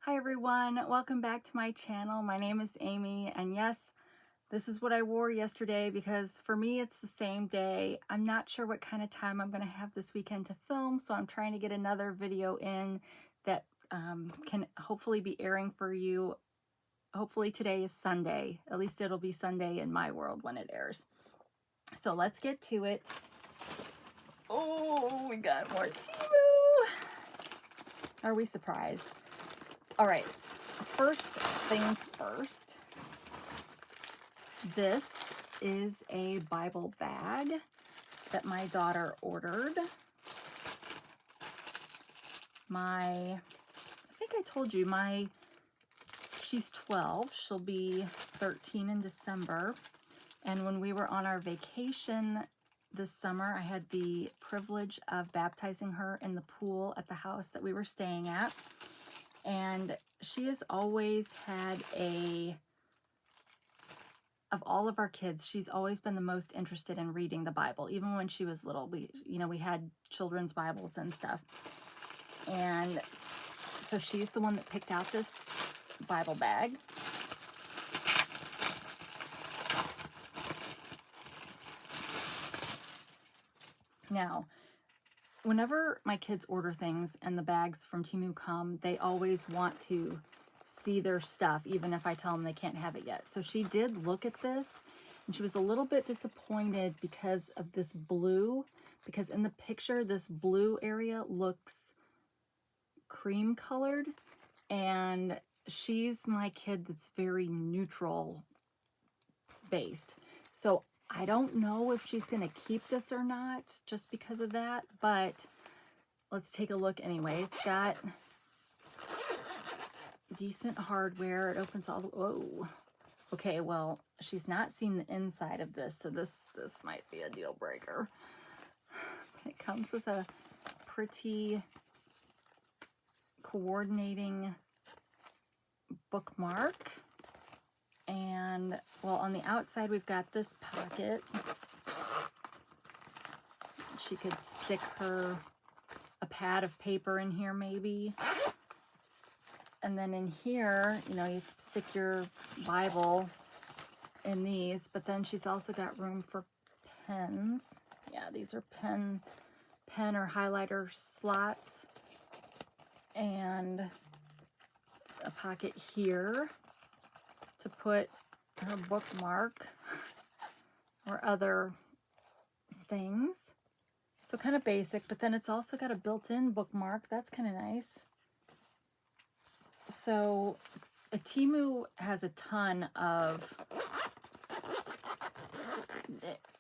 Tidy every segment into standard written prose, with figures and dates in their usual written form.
Hi everyone, welcome back to my channel. My name is Amy, and yes, this is what I wore yesterday because for me it's the same day. I'm not sure what kind of time I'm going to have this weekend to film, so I'm trying to get another video in that can hopefully be airing for you. Hopefully today is Sunday. At least it'll be Sunday in my world when it airs. So let's get to it. Oh, we got more Temu. Are we surprised? All right, first things first. This is a Bible bag that my daughter ordered. I think I told you, she's 12, she'll be 13 in December. And when we were on our vacation this summer, I had the privilege of baptizing her in the pool at the house that we were staying at. And she has always had of all of our kids, she's always been the most interested in reading the Bible. Even when she was little, we had children's Bibles and stuff. And so she's the one that picked out this Bible bag. Now, whenever my kids order things and the bags from Temu come, they always want to see their stuff, even if I tell them they can't have it yet. So she did look at this, and she was a little bit disappointed because of this blue, because in the picture, this blue area looks cream colored, and she's my kid that's very neutral based. So I don't know if she's going to keep this or not just because of that, but let's take a look anyway. It's got decent hardware. It opens all the, whoa. Okay, well, she's not seen the inside of this, so this might be a deal breaker. It comes with a pretty coordinating bookmark. And, well, on the outside, we've got this pocket. She could stick a pad of paper in here, maybe. And then in here, you stick your Bible in these, but then she's also got room for pens. Yeah, these are pen or highlighter slots. And a pocket here to put her bookmark or other things. So kind of basic, but then it's also got a built-in bookmark. That's kind of nice. So Temu has a ton of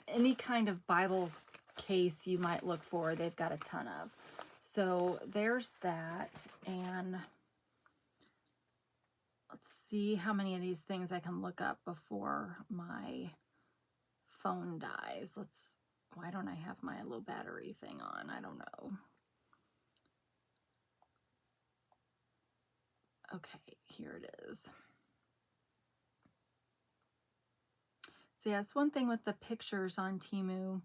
any kind of Bible case you might look for. They've got a ton of. So there's that. And let's see how many of these things I can look up before my phone dies. Why don't I have my low battery thing on? I don't know. Okay, here it is. So yeah, it's one thing with the pictures on Temu.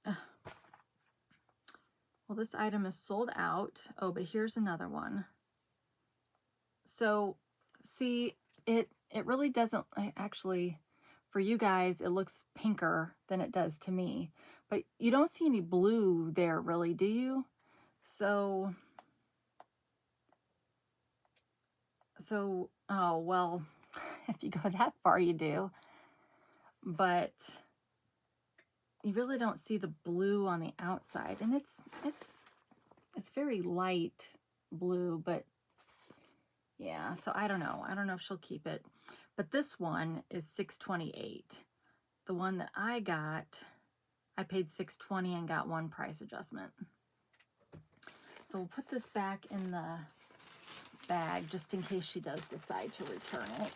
Well, this item is sold out. Oh, but here's another one. So see, it really doesn't, actually, for you guys, it looks pinker than it does to me. But you don't see any blue there, really, do you? So, oh, well, if you go that far, you do. But you really don't see the blue on the outside. And it's very light blue, but yeah, so I don't know. I don't know if she'll keep it. But this one is $6.28. The one that I got, I paid $6.20 and got one price adjustment. So we'll put this back in the bag just in case she does decide to return it.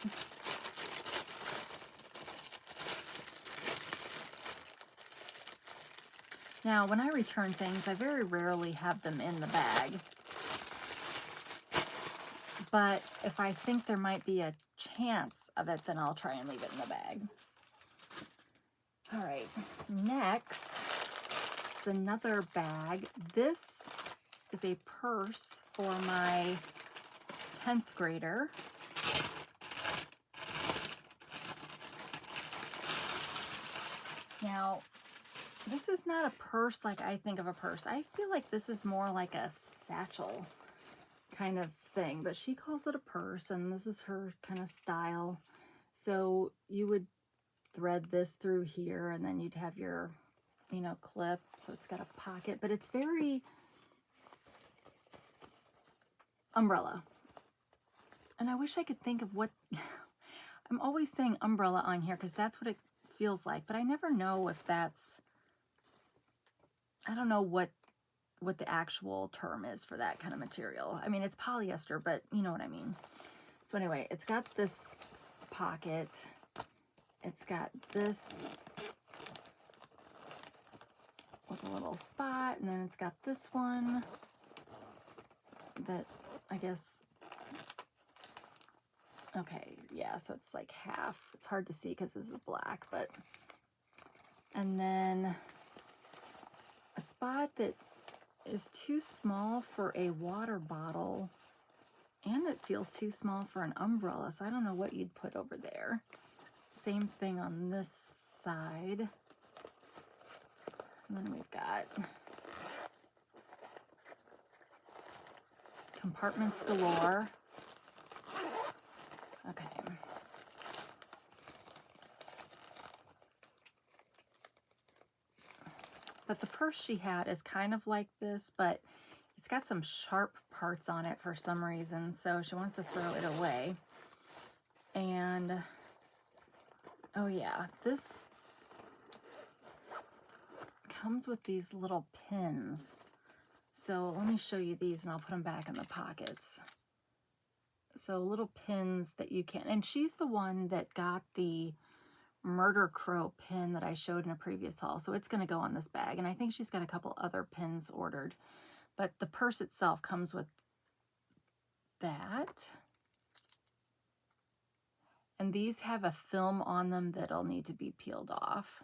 Now, when I return things, I very rarely have them in the bag. But if I think there might be a chance of it, then I'll try and leave it in the bag. All right, next is another bag. This is a purse for my 10th grader. Now, this is not a purse like I think of a purse. I feel like this is more like a satchel kind of thing, but she calls it a purse, and this is her kind of style. So you would thread this through here, and then you'd have your, you know, clip. So it's got a pocket, but it's very umbrella. And I wish I could think of what, I'm always saying umbrella on here because that's what it feels like, but I never know if that's, I don't know what the actual term is for that kind of material. I mean, it's polyester, but you know what I mean. So anyway, it's got this pocket. It's got this with a little spot, and then it's got this one that I guess, okay, yeah, so it's like half. It's hard to see because this is black, but, and then a spot that is too small for a water bottle, and it feels too small for an umbrella, so I don't know what you'd put over there. Same thing on this side. And then we've got compartments galore. Okay. But the purse she had is kind of like this, but it's got some sharp parts on it for some reason, so she wants to throw it away. And, oh yeah, this comes with these little pins. So let me show you these, and I'll put them back in the pockets. So little pins that you can, and she's the one that got the murder crow pin that I showed in a previous haul, so it's going to go on this bag, and I think she's got a couple other pins ordered, but the purse itself comes with that, and these have a film on them that'll need to be peeled off.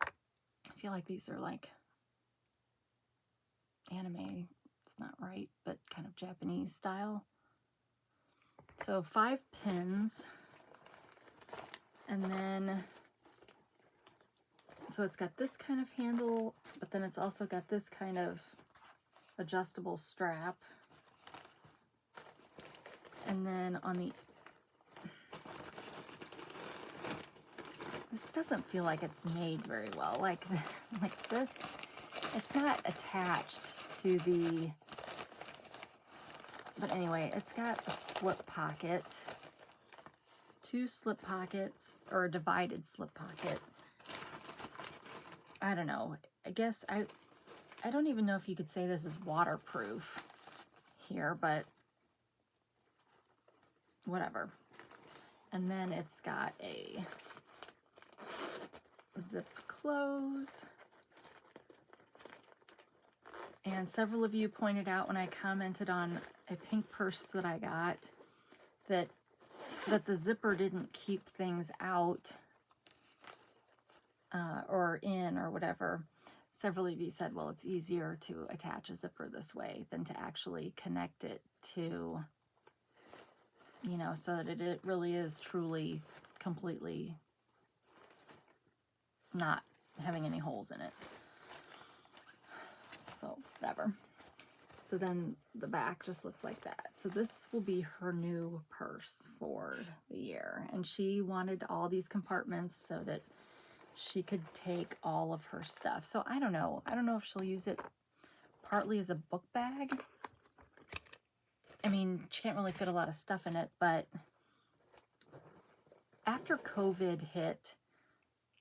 I feel like these are like anime, it's not right, but kind of Japanese style. So 5 pins, and then, so it's got this kind of handle, but then it's also got this kind of adjustable strap. And then on the, this doesn't feel like it's made very well. Like this, it's not attached to the, but anyway, it's got a slip pocket, 2 slip pockets, or a divided slip pocket. I don't know. I guess I don't even know if you could say this is waterproof here, but whatever. And then it's got a zip close. And several of you pointed out when I commented on a pink purse that I got that the zipper didn't keep things out or in or whatever. Several of you said, well, it's easier to attach a zipper this way than to actually connect it to, you know, so that it really is truly completely not having any holes in it. So whatever. So then the back just looks like that. So this will be her new purse for the year. And she wanted all these compartments so that she could take all of her stuff. So I don't know. I don't know if she'll use it partly as a book bag. I mean, she can't really fit a lot of stuff in it, but after COVID hit,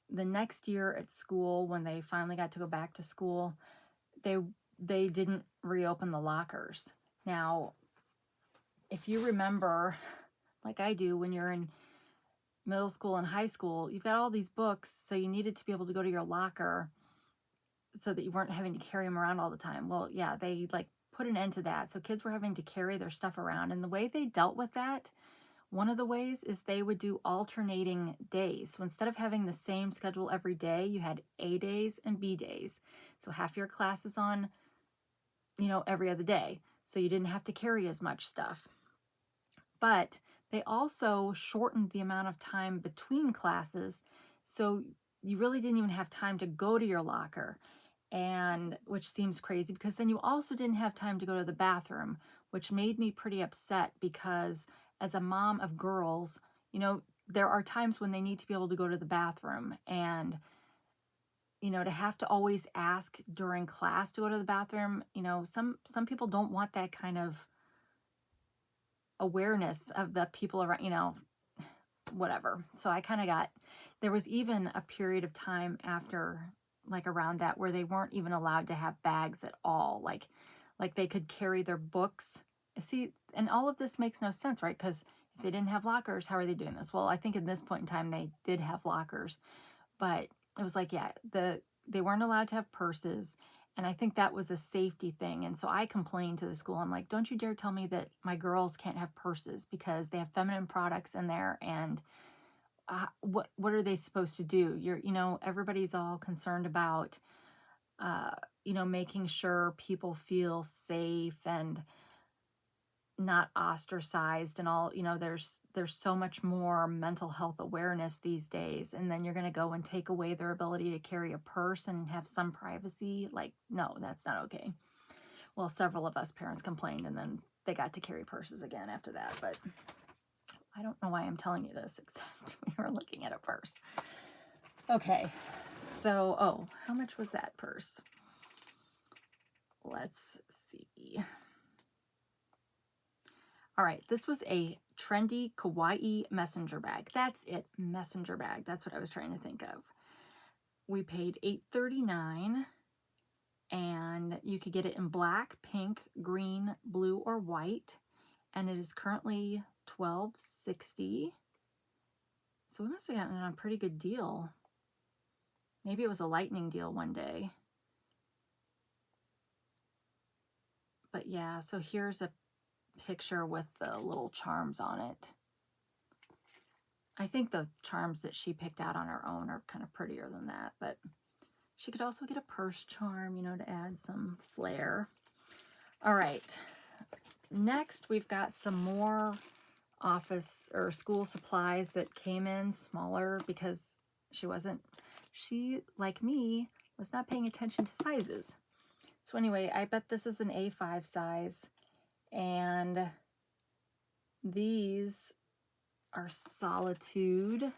the next year at school, when they finally got to go back to school, they didn't reopen the lockers. Now, if you remember, like I do, when you're in middle school and high school, you've got all these books, so you needed to be able to go to your locker so that you weren't having to carry them around all the time. Well, yeah, they like put an end to that. So kids were having to carry their stuff around, and the way they dealt with that One of the ways is they would do alternating days. So instead of having the same schedule every day, you had A days and B days. So half your class is on, you know, every other day. So you didn't have to carry as much stuff. But they also shortened the amount of time between classes. So you really didn't even have time to go to your locker, and which seems crazy because then you also didn't have time to go to the bathroom, which made me pretty upset because as a mom of girls, you know, there are times when they need to be able to go to the bathroom, and you know, to have to always ask during class to go to the bathroom, you know, some people don't want that kind of awareness of the people around, you know, whatever. So I kind of got, there was even a period of time after, like around that, where they weren't even allowed to have bags at all. Like they could carry their books. See, and all of this makes no sense, right? Because if they didn't have lockers, how are they doing this? Well, I think at this point in time, they did have lockers, but it was like, yeah, they weren't allowed to have purses. And I think that was a safety thing. And so I complained to the school. I'm like, don't you dare tell me that my girls can't have purses because they have feminine products in there. And what are they supposed to do? You know, everybody's all concerned about, you know, making sure people feel safe and not ostracized and all. You know, there's so much more mental health awareness these days, and then you're going to go and take away their ability to carry a purse and have some privacy. Like, no, that's not okay. Well, several of us parents complained, and then they got to carry purses again after that. But I don't know why I'm telling you this, except we were looking at a purse. Okay, so, oh, how much was that purse? Let's see. All right, this was a trendy kawaii messenger bag. That's it, messenger bag. That's what I was trying to think of. We paid $8.39, and you could get it in black, pink, green, blue, or white, and it is currently $12.60. So we must have gotten it on a pretty good deal. Maybe it was a lightning deal one day. But yeah, so here's a picture with the little charms on it. I think the charms that she picked out on her own are kind of prettier than that, but she could also get a purse charm, you know, to add some flair. All right, next we've got some more office or school supplies that came in smaller because she, like me, was not paying attention to sizes. So anyway, I bet this is an A5 size, and these are Solitude,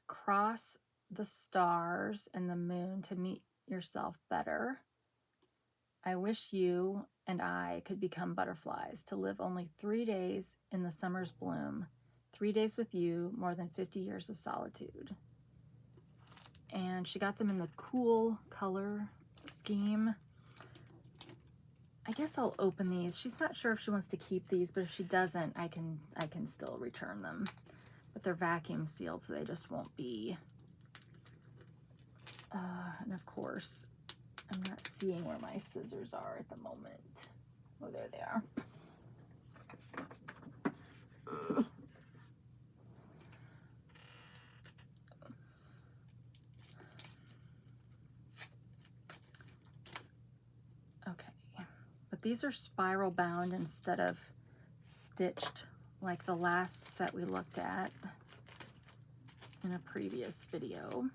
Cross the Stars and the Moon to Meet Yourself Better. I wish you and I could become butterflies, to live only 3 days in the summer's bloom, 3 days with you, more than 50 years of solitude. And she got them in the cool color scheme. I guess I'll open these. She's not sure if she wants to keep these, but if she doesn't, I can still return them. But they're vacuum sealed, so they just won't be. And of course, I'm not seeing where my scissors are at the moment. Oh, there they are. Okay, but these are spiral bound instead of stitched like the last set we looked at in a previous video.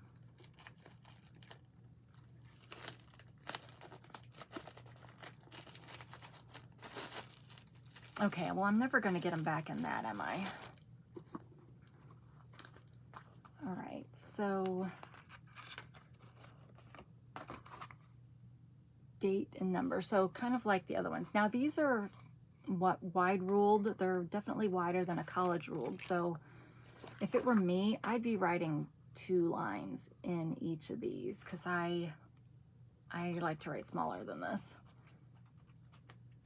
Okay, well, I'm never going to get them back in that, am I? All right, so date and number. So kind of like the other ones. Now, these are what wide ruled. They're definitely wider than a college ruled. So if it were me, I'd be writing 2 lines in each of these because I like to write smaller than this.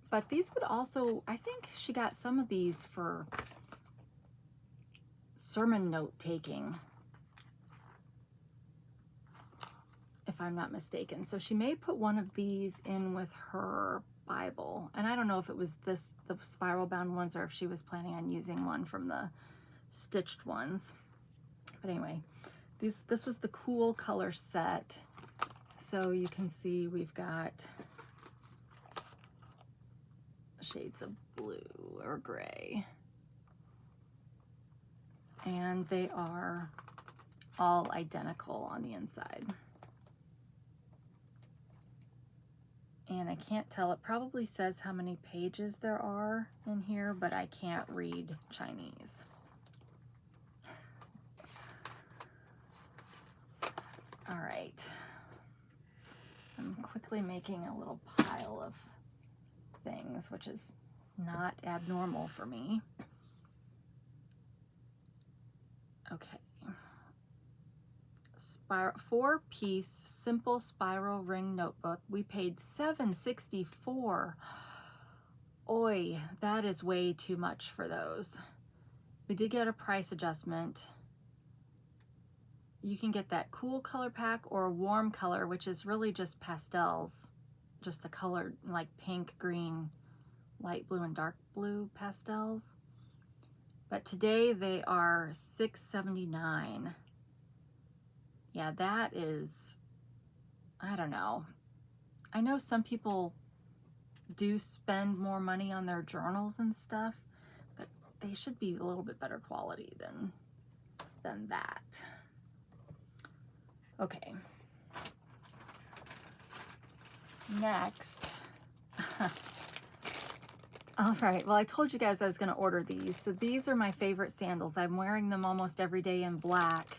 But these would also, I think she got some of these for sermon note taking, if I'm not mistaken. So she may put one of these in with her Bible. And I don't know if it was the spiral bound ones or if she was planning on using one from the stitched ones. But anyway, this was the cool color set. So you can see we've got shades of blue or gray. And they are all identical on the inside. And I can't tell, it probably says how many pages there are in here, but I can't read Chinese. All right. I'm quickly making a little pile of things, which is not abnormal for me. Okay. 4-piece simple spiral ring notebook. We paid $7.64. Oi, that is way too much for those. We did get a price adjustment. You can get that cool color pack or a warm color, which is really just pastels, just the color like pink, green, light blue, and dark blue pastels. But today they are $6.79. Yeah, that is, I don't know. I know some people do spend more money on their journals and stuff, but they should be a little bit better quality than that. Okay. Next. All right, well, I told you guys I was going to order these. So these are my favorite sandals. I'm wearing them almost every day in black.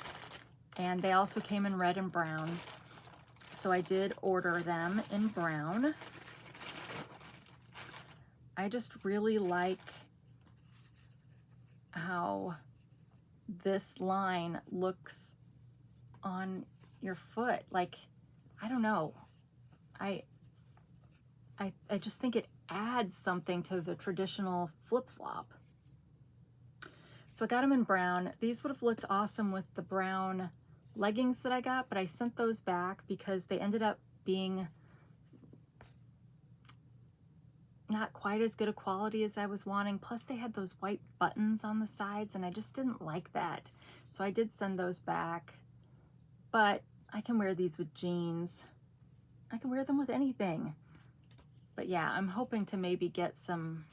And they also came in red and brown. So I did order them in brown. I just really like how this line looks on your foot. Like, I don't know. I just think it adds something to the traditional flip-flop. So I got them in brown. These would have looked awesome with the brown leggings that I got, but I sent those back because they ended up being not quite as good a quality as I was wanting. Plus they had those white buttons on the sides and I just didn't like that. So I did send those back, but I can wear these with jeans. I can wear them with anything. But yeah, I'm hoping to maybe get some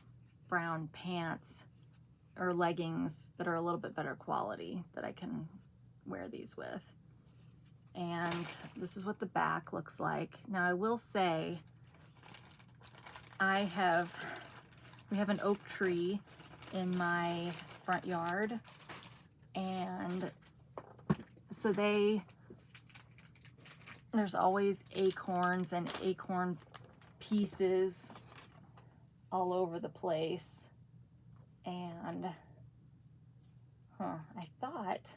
brown pants or leggings that are a little bit better quality that I can wear these with. And this is what the back looks like. Now I will say we have an oak tree in my front yard, and so there's always acorns and acorn pieces all over the place. And I thought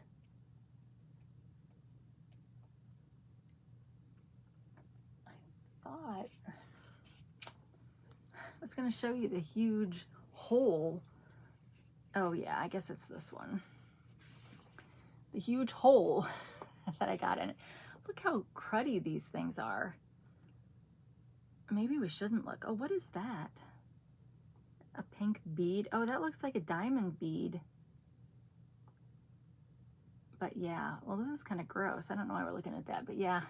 I was going to show you the huge hole. Oh yeah, I guess it's this one. The huge hole that I got in it. Look how cruddy these things are. Maybe we shouldn't look. Oh, what is that? A pink bead. Oh, that looks like a diamond bead. But yeah, well, this is kind of gross. I don't know why we're looking at that, but yeah,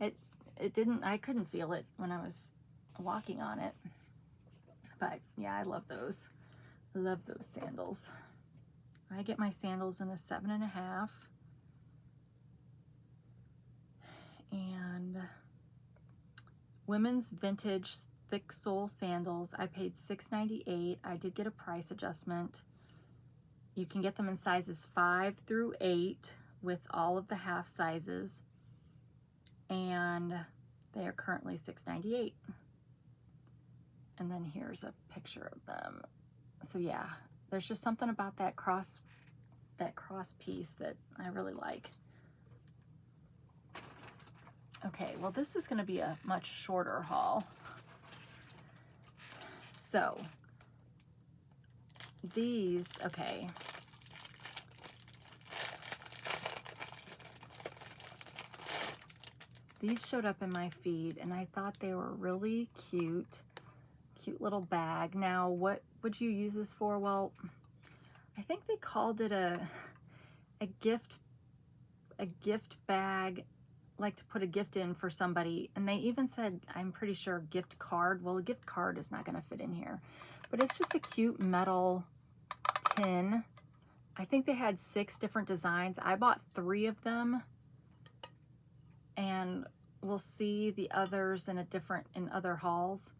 I couldn't feel it when I was walking on it. But yeah, I love those. I love those sandals. I get my sandals in a 7.5. And women's vintage thick sole sandals, I paid $6.98. I did get a price adjustment. You can get them in sizes 5 through 8 with all of the half sizes. And they are currently $6.98. And then here's a picture of them. So yeah, there's just something about that cross piece that I really like. Okay, well, this is going to be a much shorter haul. So these, okay. These showed up in my feed and I thought they were really cute. cute little bag. Now, what would you use this for? Well, I think they called it a gift bag, like to put a gift in for somebody. And they even said, I'm pretty sure, gift card. Well, a gift card is not going to fit in here, but it's just a cute metal tin. I think they had 6 different designs. I bought 3 of them, and we'll see the others in other hauls.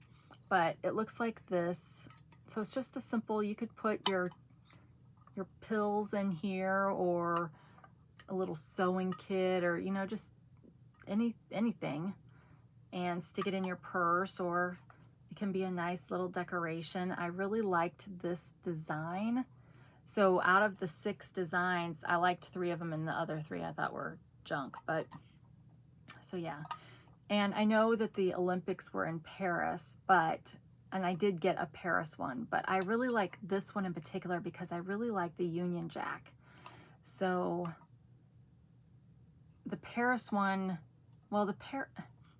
But it looks like this. So it's just a simple, you could put your pills in here, or a little sewing kit, or, you know, just anything, and stick it in your purse, or it can be a nice little decoration. I really liked this design. So out of the 6 designs, I liked 3 of them, and the other 3 I thought were junk. But so yeah. And I know that the Olympics were in Paris, and I did get a Paris one, but I really like this one in particular because I really like the Union Jack. So the Paris one, well,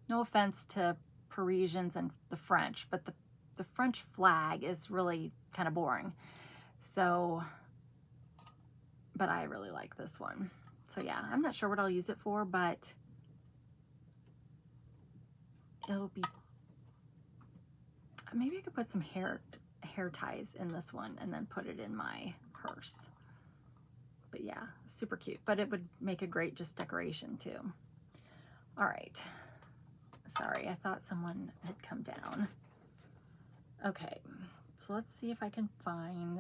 no offense to Parisians and the French, but the French flag is really kind of boring. So, but I really like this one. So yeah, I'm not sure what I'll use it for, but it'll be, maybe I could put some hair ties in this one and then put it in my purse. But yeah, super cute, but it would make a great just decoration too. All right, sorry, I thought someone had come down. Okay, so let's see if I can find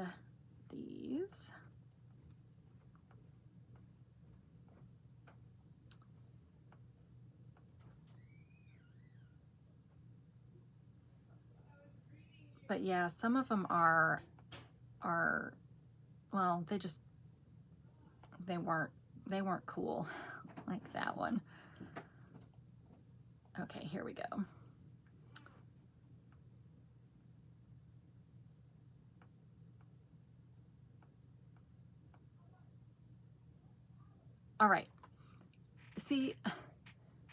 these. But yeah, some of them are well, they weren't cool like that one. Okay, here we go. All right. See,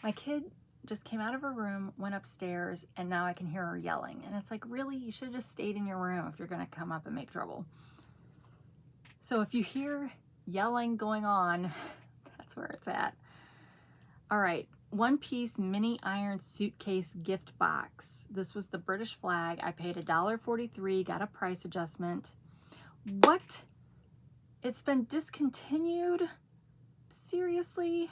my kid just came out of her room, went upstairs, and now I can hear her yelling. And it's like, really? You should have just stayed in your room if you're going to come up and make trouble. So if you hear yelling going on, that's where it's at. All right, 1-piece mini iron suitcase gift box. This was the British flag. I paid $1.43, got a price adjustment. What? It's been discontinued? Seriously?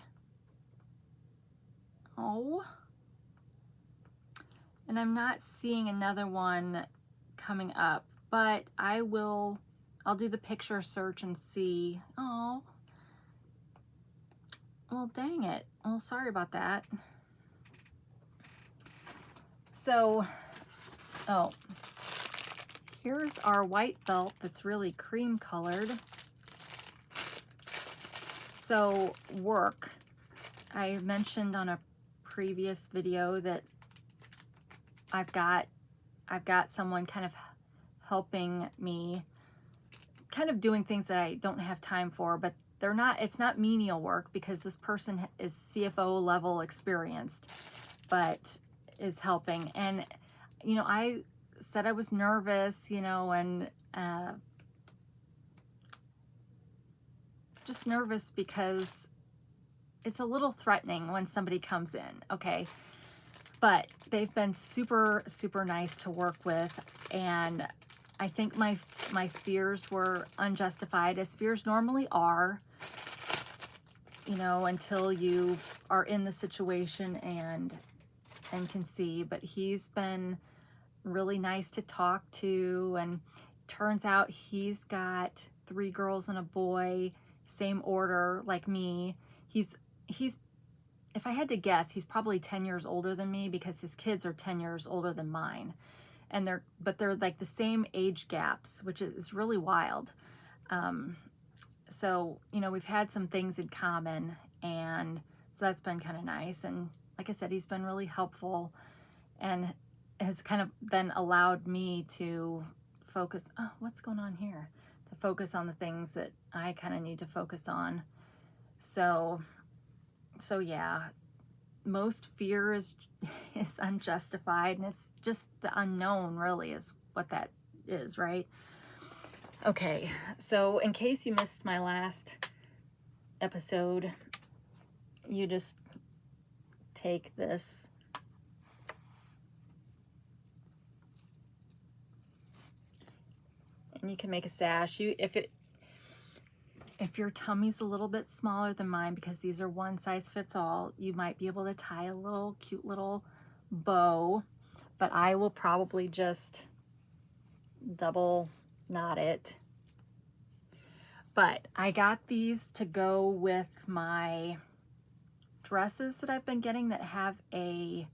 Oh. And I'm not seeing another one coming up, but I'll do the picture search and see. Oh. Well, dang it. Well, sorry about that. So, oh, here's our white belt that's really cream colored. So work, I mentioned on a previous video that I've got someone kind of helping me, kind of doing things that I don't have time for, but it's not menial work because this person is CFO level experienced, but is helping. And, you know, I said I was nervous, you know, and just nervous because it's a little threatening when somebody comes in, okay? But they've been super, super nice to work with, and I think my fears were unjustified, as fears normally are, you know, until you are in the situation and can see. But he's been really nice to talk to, and turns out he's got 3 girls and a boy, same order like me. He's if I had to guess, he's probably 10 years older than me because his kids are 10 years older than mine. And they're like the same age gaps, which is really wild. So, you know, we've had some things in common, and so that's been kind of nice. And like I said, he's been really helpful and has kind of then allowed me to focus. Oh, what's going on here? To focus on the things that I kind of need to focus on. So yeah, most fear is unjustified, and it's just the unknown really is what that is, right? Okay, so in case you missed my last episode, you just take this and you can make a sash. If your tummy's a little bit smaller than mine, because these are one size fits all, you might be able to tie a little cute little bow, but I will probably just double knot it. But I got these to go with my dresses that I've been getting that have a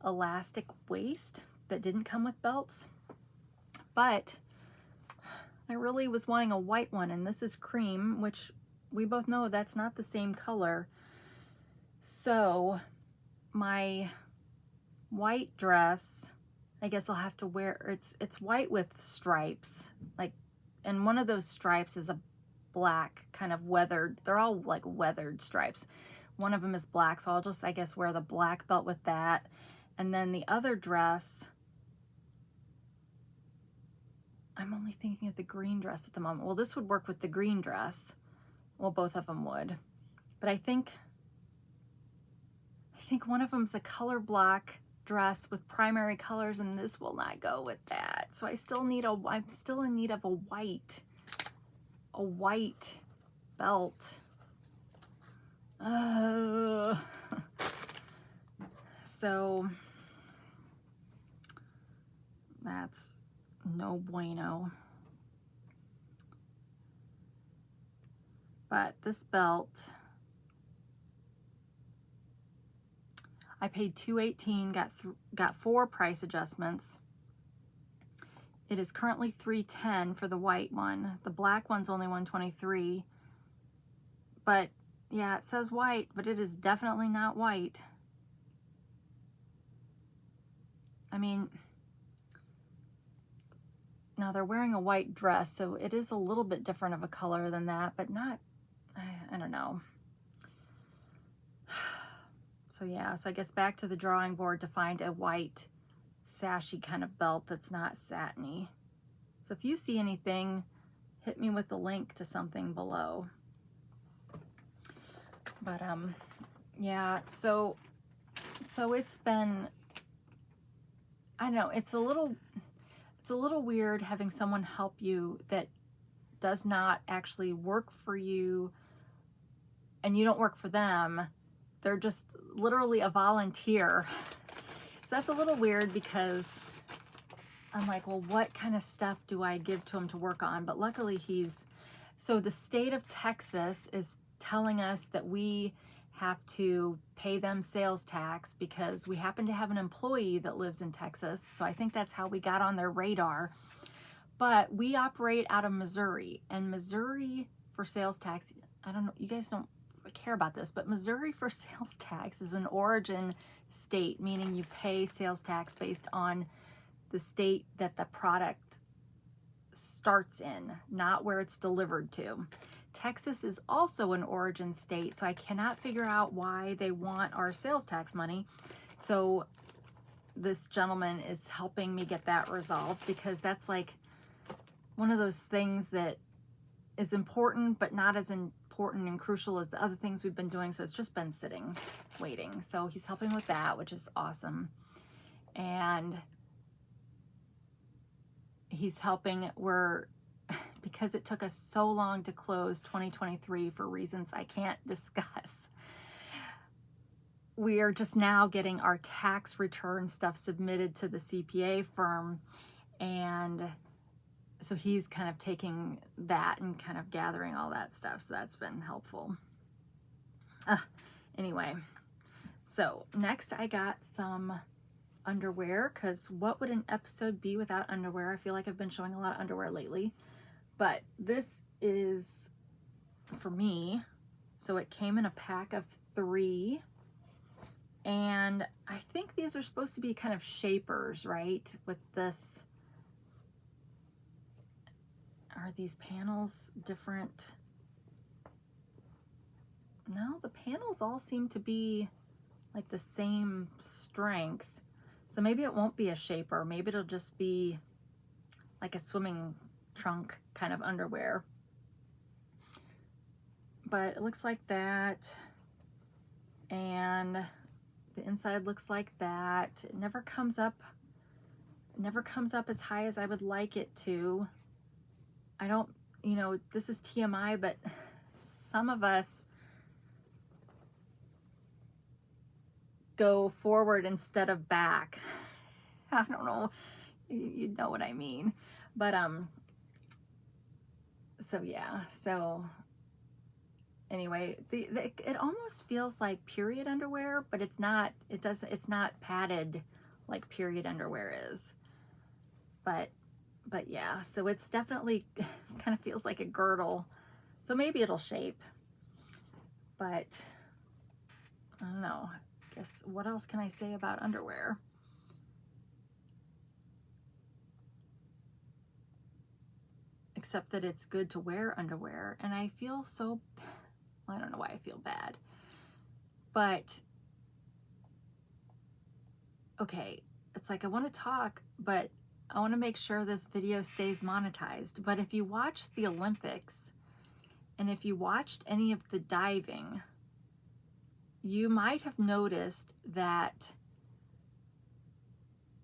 elastic waist that didn't come with belts. But I really was wanting a white one, and this is cream, which we both know that's not the same color. So my white dress, I guess I'll have to wear, it's white with stripes, like, and one of those stripes is a black kind of weathered, they're all like weathered stripes. One of them is black, so I'll just, I guess, wear the black belt with that. And then the other dress, I'm only thinking of the green dress at the moment. Well, this would work with the green dress. Well, both of them would. But I think one of them's a color block dress with primary colors, and this will not go with that. So I'm still in need of a white belt. So that's no bueno. But this belt, I paid $218, got 4 price adjustments. It is currently $310 for the white one. The black one's only $123. But yeah, it says white, but it is definitely not white. I mean, now they're wearing a white dress, so it is a little bit different of a color than that, but not, I don't know. So yeah, so I guess back to the drawing board to find a white sashy kind of belt that's not satiny. So if you see anything, hit me with the link to something below. But yeah, so it's been, I don't know, it's a little weird having someone help you that does not actually work for you, and you don't work for them. They're just literally a volunteer. So that's a little weird, because I'm like, well, what kind of stuff do I give to him to work on? But luckily so the state of Texas is telling us that we have to pay them sales tax because we happen to have an employee that lives in Texas. So I think that's how we got on their radar. But we operate out of Missouri, and Missouri for sales tax, I don't know, you guys don't care about this, but Missouri for sales tax is an origin state, meaning you pay sales tax based on the state that the product starts in, not where it's delivered to. Texas is also an origin state, so I cannot figure out why they want our sales tax money. So this gentleman is helping me get that resolved, because that's like one of those things that is important, but not as important and crucial as the other things we've been doing. So it's just been sitting, waiting. So he's helping with that, which is awesome. And he's helping, because it took us so long to close 2023 for reasons I can't discuss, we are just now getting our tax return stuff submitted to the CPA firm. And so he's kind of taking that and kind of gathering all that stuff. So that's been helpful. Anyway, so next I got some underwear, because what would an episode be without underwear? I feel like I've been showing a lot of underwear lately. But this is for me. So it came in a pack of 3. And I think these are supposed to be kind of shapers, right? With this, are these panels different? No, the panels all seem to be like the same strength. So maybe it won't be a shaper. Maybe it'll just be like a swimming trunk kind of underwear. But it looks like that. And the inside looks like that. It never comes up as high as I would like it to. I don't, you know, this is TMI, but some of us go forward instead of back. I don't know, you know what I mean. But so yeah, so anyway, it almost feels like period underwear, but it's not. It's not padded like period underwear is. But yeah, so it's definitely kind of feels like a girdle. So maybe it'll shape. But I don't know. I guess what else can I say about underwear? Except that it's good to wear underwear, and I feel so, I don't know why I feel bad, but okay, it's like I want to talk, but I want to make sure this video stays monetized. But if you watch the Olympics, and if you watched any of the diving, you might have noticed that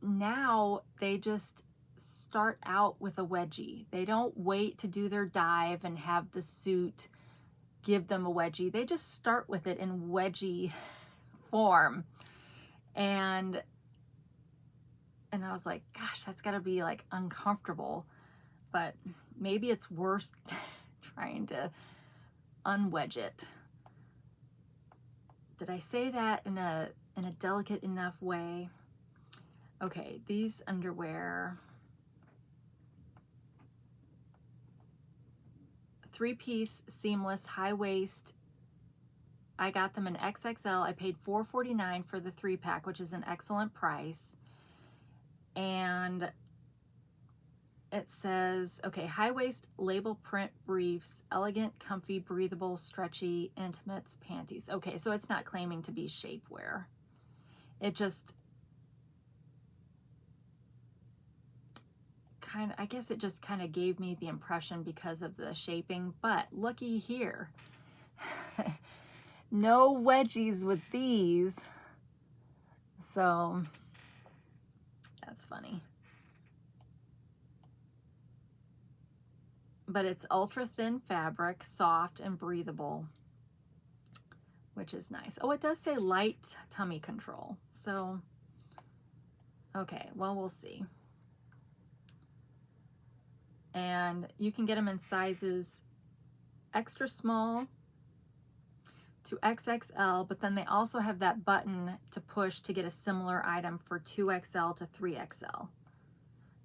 now they just start out with a wedgie. They don't wait to do their dive and have the suit give them a wedgie. They just start with it in wedgie form. And I was like, gosh, that's gotta be like uncomfortable. But maybe it's worse trying to unwedge it. Did I say that in a delicate enough way? Okay, these underwear, 3-piece seamless high waist. I got them in XXL. I paid $4.49 for the 3-pack, which is an excellent price. And it says, okay, high waist label print briefs, elegant, comfy, breathable, stretchy, intimates, panties. Okay, so it's not claiming to be shapewear. It just kind of, I guess it just kind of gave me the impression because of the shaping, but looky here. No wedgies with these. So that's funny. But it's ultra thin fabric, soft and breathable, which is nice. Oh, it does say light tummy control. So, okay, well, we'll see. And you can get them in sizes extra small to XXL, but then they also have that button to push to get a similar item for 2XL to 3XL,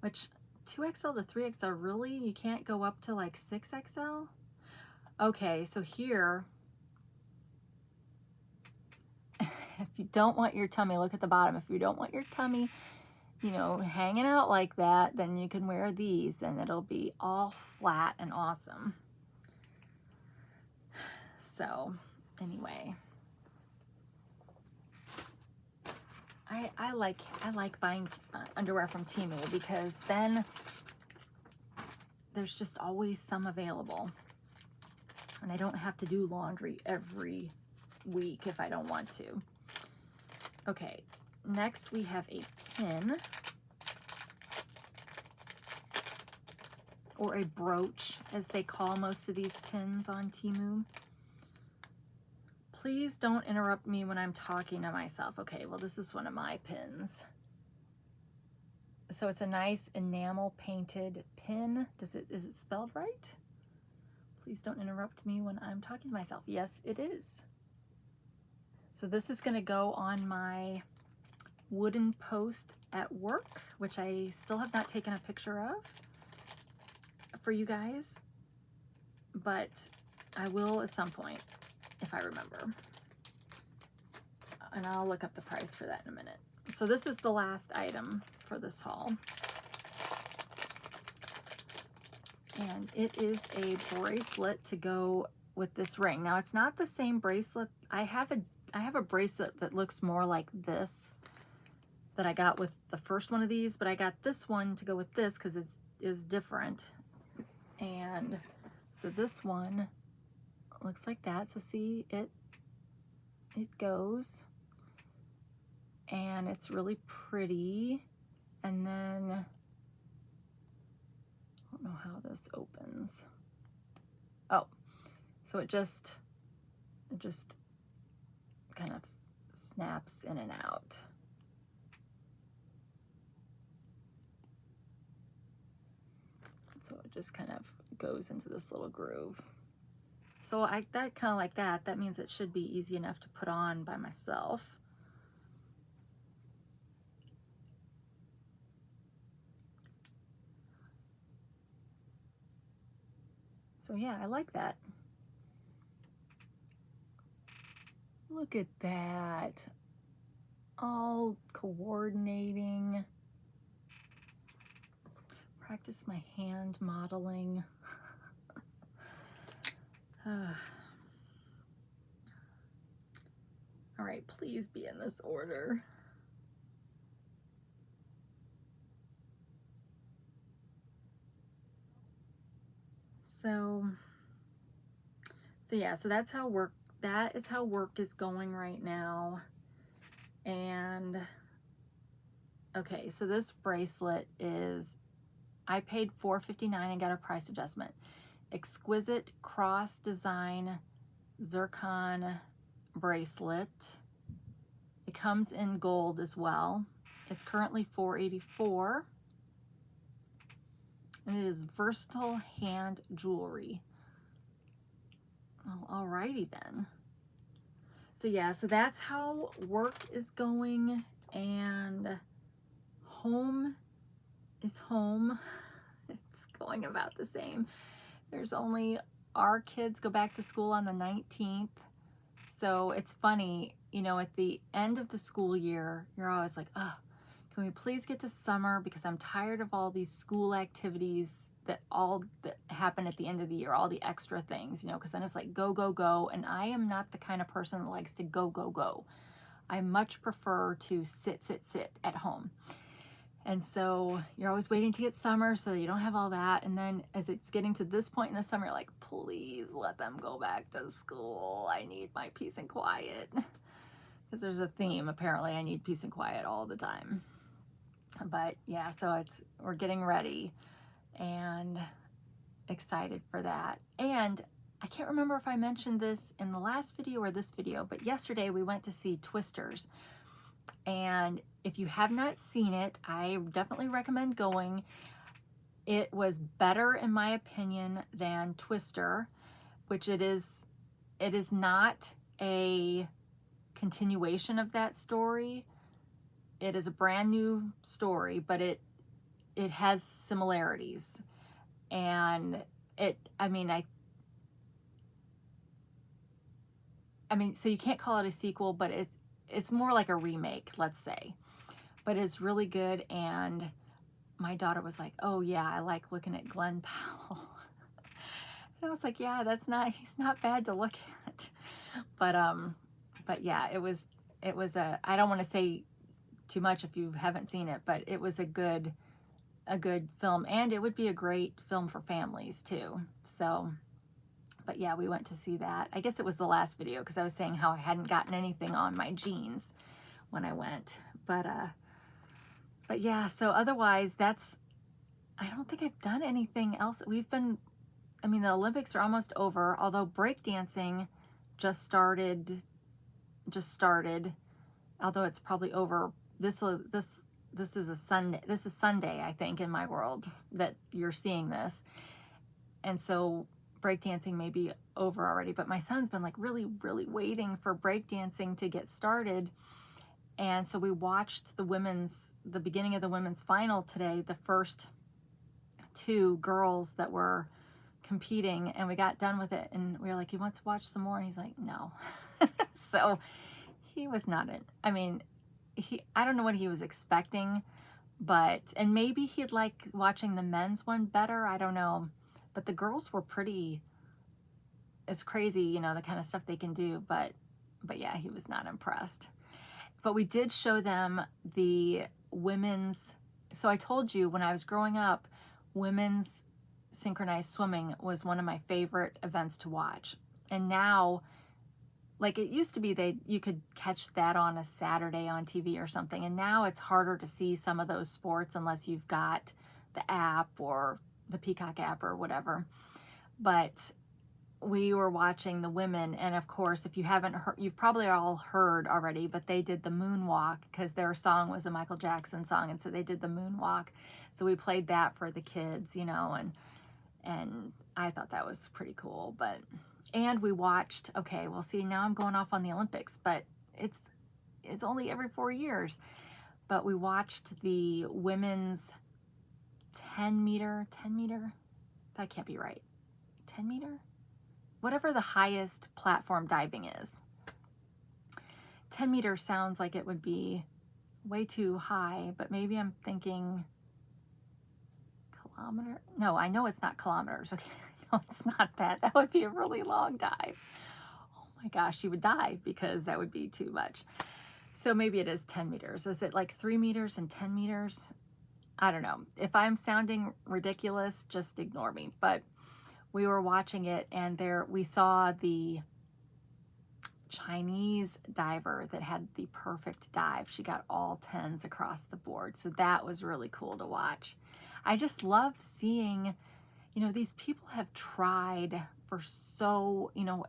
which 2XL to 3XL, really? You can't go up to like 6XL? Okay, so here, if you don't want your tummy, look at the bottom. If you don't want your tummy, you know, hanging out like that, then you can wear these and it'll be all flat and awesome. So anyway, I like buying underwear from Temu because then there's just always some available, and I don't have to do laundry every week if I don't want to. Okay, next we have a pin or a brooch, as they call most of these pins on Temu. Please don't interrupt me when I'm talking to myself. Okay, well, this is one of my pins. So it's a nice enamel painted pin. Is it spelled right? Please don't interrupt me when I'm talking to myself. Yes, it is. So this is gonna go on my wooden post at work, which I still have not taken a picture of for you guys, but I will at some point if I remember. And I'll look up the price for that in a minute. So this is the last item for this haul. And it is a bracelet to go with this ring. Now it's not the same bracelet. I have I have a bracelet that looks more like this that I got with the first one of these, but I got this one to go with this because it is different. And so this one looks like that. So see, it goes, and it's really pretty. And then I don't know how this opens. Oh, so it just kind of snaps in and out. So it just kind of goes into this little groove. So that kind of like that. That means it should be easy enough to put on by myself. So yeah, I like that. Look at that. All coordinating. Practice my hand modeling. All right, please be in this order. So yeah, so that's how that is how work is going right now. And okay, so this bracelet is, I paid $4.59 and got a price adjustment. Exquisite cross design zircon bracelet. It comes in gold as well. It's currently $4.84. And it is versatile hand jewelry. Oh, alrighty then. So yeah, so that's how work is going, and home is home. It's going about the same. There's only, our kids go back to school on the 19th. So it's funny, you know, at the end of the school year, you're always like, oh, can we please get to summer, because I'm tired of all these school activities that happen at the end of the year, all the extra things, you know, because then it's like go, go, go. And I am not the kind of person that likes to go, go, go. I much prefer to sit at home. And so you're always waiting to get summer so you don't have all that. And then as it's getting to this point in the summer, you're like, please let them go back to school. I need my peace and quiet. Because there's a theme, apparently I need peace and quiet all the time. But yeah, so we're getting ready and excited for that. And I can't remember if I mentioned this in the last video or this video, but yesterday we went to see Twisters. And if you have not seen it, I definitely recommend going. It was better, in my opinion, than Twister, which it is not a continuation of that story. It is a brand new story, but it has similarities. And I mean, so you can't call it a sequel, but it's more like a remake, let's say. But it's really good, and my daughter was like, oh yeah, I like looking at Glenn Powell. And I was like, yeah, he's not bad to look at. But yeah, it was I don't want to say too much if you haven't seen it, but it was a good film, and it would be a great film for families too. So, but yeah, we went to see that. I guess it was the last video, because I was saying how I hadn't gotten anything on my jeans when I went. But yeah, so otherwise I don't think I've done anything else. The Olympics are almost over, although breakdancing just started, although it's probably over. This is a Sunday. This is Sunday, I think, in my world that you're seeing this. And so breakdancing may be over already, but my son's been like really, really waiting for breakdancing to get started. And so we watched the beginning of the women's final today, the first two girls that were competing, and we got done with it, and we were like, you want to watch some more? And he's like, no. So he was not I don't know what he was expecting, and maybe he'd like watching the men's one better, I don't know. But the girls were it's crazy, you know, the kind of stuff they can do, but But yeah, he was not impressed. But we did show them the women's, so I told you when I was growing up, women's synchronized swimming was one of my favorite events to watch. And now, like it used to be, you could catch that on a Saturday on TV or something, and now it's harder to see some of those sports unless you've got the app or the Peacock app or whatever. But we were watching the women, and of course, if you haven't heard, you've probably all heard already, but they did the moonwalk because their song was a Michael Jackson song, and so they did the moonwalk. So we played that for the kids, you know, and I thought that was pretty cool. But and we watched, okay, well, see, now I'm going off on the Olympics, but it's only every 4 years. But we watched the women's 10 meter, that can't be right, 10 meter? Whatever the highest platform diving is. 10 meters sounds like it would be way too high, but maybe I'm thinking kilometer. No, I know it's not kilometers. Okay, no, it's not that. That would be a really long dive. Oh my gosh, you would die because that would be too much. So maybe it is 10 meters. Is it like 3 meters and 10 meters? I don't know. If I'm sounding ridiculous, just ignore me. But we were watching it, and there we saw the Chinese diver that had the perfect dive. She got all 10s across the board. So that was really cool to watch. I just love seeing, you know, these people have tried for so, you know,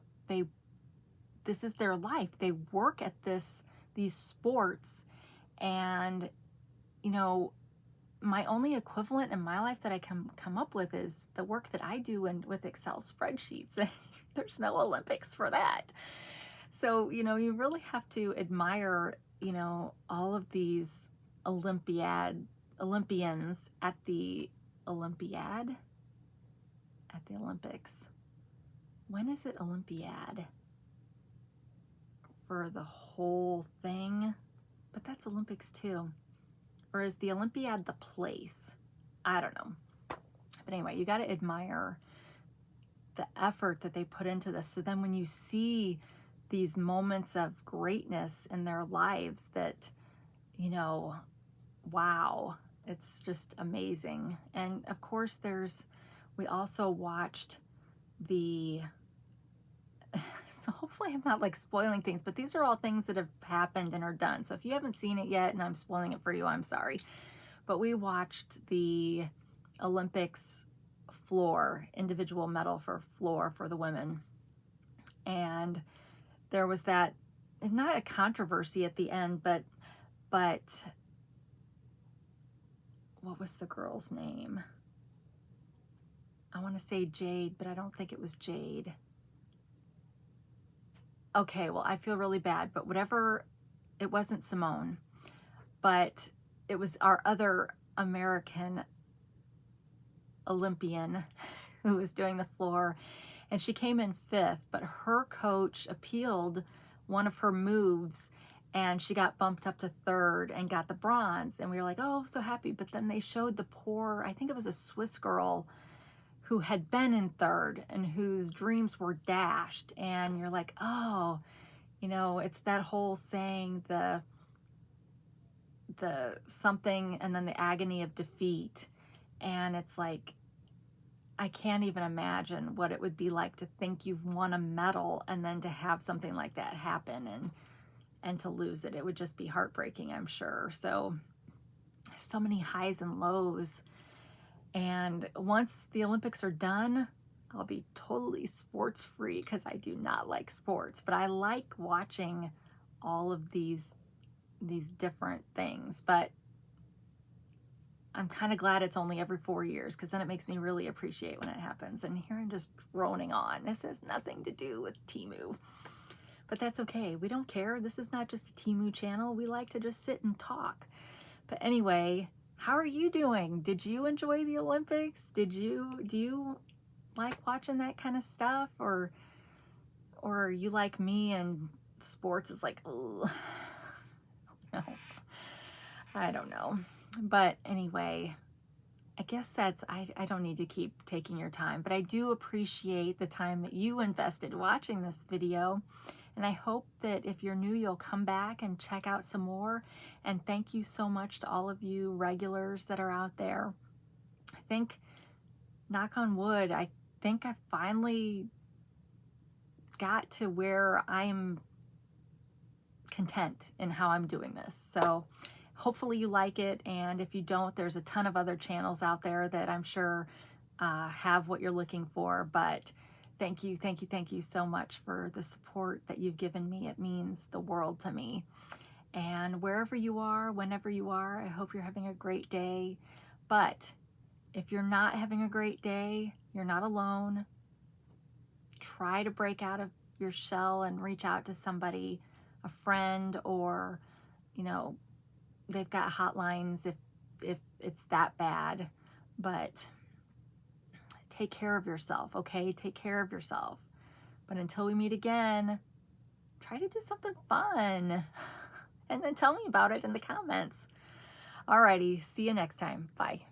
this is their life. They work at these sports, and, you know, my only equivalent in my life that I can come up with is the work that I do with Excel spreadsheets. There's no Olympics for that. So, you know, you really have to admire, you know, all of these Olympians at the Olympics. When is it Olympiad? For the whole thing? But that's Olympics too. Or is the Olympiad the place? I don't know. But anyway, you got to admire the effort that they put into this. So then when you see these moments of greatness in their lives that, you know, wow, it's just amazing. And of course we also watched so hopefully I'm not like spoiling things, but these are all things that have happened and are done. So if you haven't seen it yet and I'm spoiling it for you, I'm sorry. But we watched the Olympics floor, individual medal for floor for the women. And there was that, not a controversy at the end, but what was the girl's name? I want to say Jade, but I don't think it was Jade. Okay, well, I feel really bad, but whatever, it wasn't Simone, but it was our other American Olympian who was doing the floor, and she came in 5th, but her coach appealed one of her moves, and she got bumped up to 3rd and got the bronze, and we were like, oh, so happy. But then they showed the poor, I think it was a Swiss girl who had been in 3rd and whose dreams were dashed. And you're like, oh, you know, it's that whole saying, the something and then the agony of defeat. And it's like, I can't even imagine what it would be like to think you've won a medal and then to have something like that happen and to lose it. It would just be heartbreaking, I'm sure. So many highs and lows. And once the Olympics are done, I'll be totally sports free because I do not like sports, but I like watching all of these different things. But I'm kind of glad it's only every 4 years, because then it makes me really appreciate when it happens. And here I'm just droning on. This has nothing to do with Temu, but that's okay. We don't care. This is not just a Temu channel. We like to just sit and talk. But anyway, how are you doing? Did you enjoy the Olympics? Do you like watching that kind of stuff, or are you like me and sports is like, ugh. No, I don't know. But anyway, I guess I don't need to keep taking your time, but I do appreciate the time that you invested watching this video. And I hope that if you're new, you'll come back and check out some more. And thank you so much to all of you regulars that are out there. I think, knock on wood, I think I finally got to where I'm content in how I'm doing this. So hopefully you like it. And if you don't, there's a ton of other channels out there that I'm sure have what you're looking for. But thank you, thank you, thank you so much for the support that you've given me. It means the world to me. And wherever you are, whenever you are, I hope you're having a great day. But if you're not having a great day, you're not alone. Try to break out of your shell and reach out to somebody, a friend, or, you know, they've got hotlines if it's that bad. But take care of yourself, okay? Take care of yourself. But until we meet again, try to do something fun. And then tell me about it in the comments. Alrighty, see you next time. Bye.